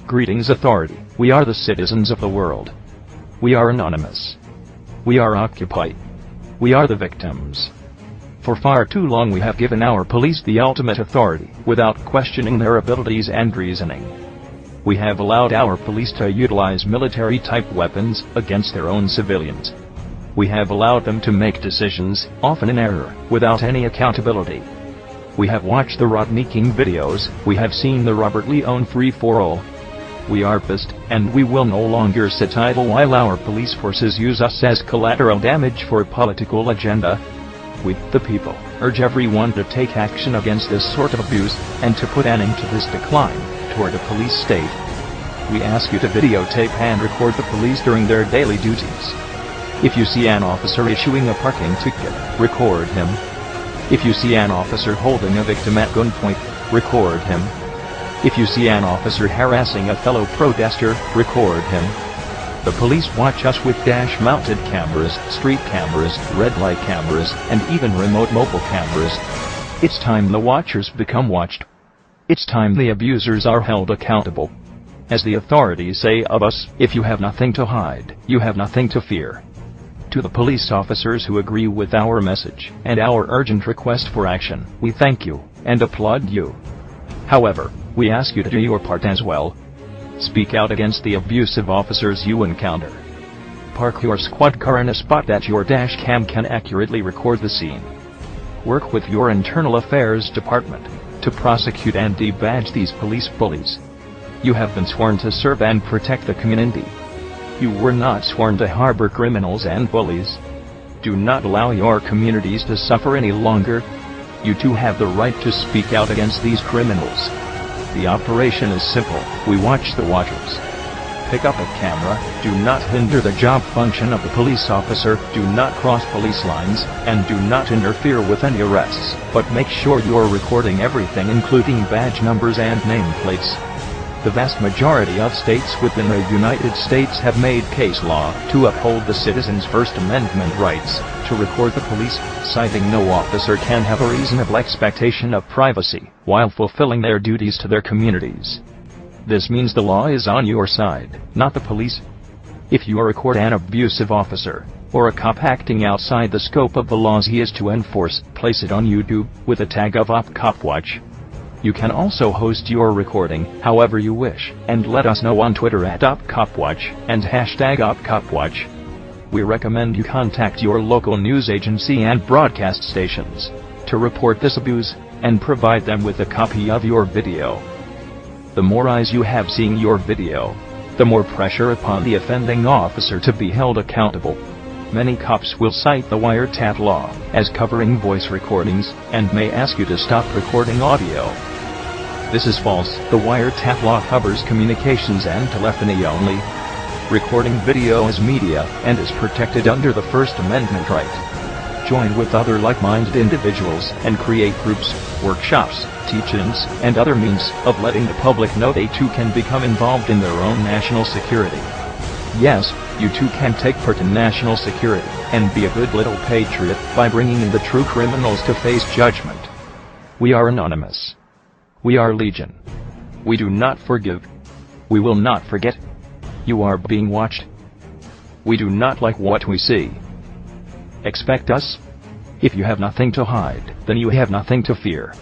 Greetings, authority. We are the citizens of the world. We are anonymous. We are Occupy. We are the victims. For far too long we have given our police the ultimate authority, without questioning their abilities and reasoning. We have allowed our police to utilize military-type weapons against their own civilians. We have allowed them to make decisions, often in error, without any accountability. We have watched the Rodney King videos, we have seen the Robert Leone free-for-all. We are pissed, and we will no longer sit idle while our police forces use us as collateral damage for a political agenda. We, the people, urge everyone to take action against this sort of abuse, and to put an end to this decline toward a police state. We ask you to videotape and record the police during their daily duties. If you see an officer issuing a parking ticket, record him. If you see an officer holding a victim at gunpoint, record him. If you see an officer harassing a fellow protester, record him. The police watch us with dash-mounted cameras, street cameras, red light cameras, and even remote mobile cameras. It's time the watchers become watched. It's time the abusers are held accountable. As the authorities say of us, if you have nothing to hide, you have nothing to fear. To the police officers who agree with our message, and our urgent request for action, we thank you, and applaud you. However, we ask you to do your part as well. Speak out against the abusive officers you encounter. Park your squad car in a spot that your dash cam can accurately record the scene. Work with your internal affairs department to prosecute and debadge these police bullies. You have been sworn to serve and protect the community. You were not sworn to harbor criminals and bullies. Do not allow your communities to suffer any longer. You too have the right to speak out against these criminals. The operation is simple. We watch the watchers. Pick up a camera, do not hinder the job function of the police officer, do not cross police lines, and do not interfere with any arrests, but make sure you're recording everything including badge numbers and nameplates. The vast majority of states within the United States have made case law to uphold the citizens' First Amendment rights to record the police, citing no officer can have a reasonable expectation of privacy while fulfilling their duties to their communities. This means the law is on your side, not the police. If you record an abusive officer, or a cop acting outside the scope of the laws he is to enforce, place it on YouTube with a tag of OpCopWatch. You can also host your recording however you wish, and let us know on Twitter at OpCopWatch and hashtag OpCopWatch. We recommend you contact your local news agency and broadcast stations to report this abuse, and provide them with a copy of your video. The more eyes you have seeing your video, the more pressure upon the offending officer to be held accountable. Many cops will cite the wiretap law as covering voice recordings, and may ask you to stop recording audio. This is false. The wiretap law covers communications and telephony only. Recording video is media, and is protected under the First Amendment right. Join with other like-minded individuals, and create groups, workshops, teach-ins, and other means of letting the public know they too can become involved in their own national security. Yes, you too can take part in national security, and be a good little patriot by bringing in the true criminals to face judgment. We are anonymous. We are legion. We do not forgive. We will not forget. You are being watched. We do not like what we see. Expect us. If you have nothing to hide, then you have nothing to fear.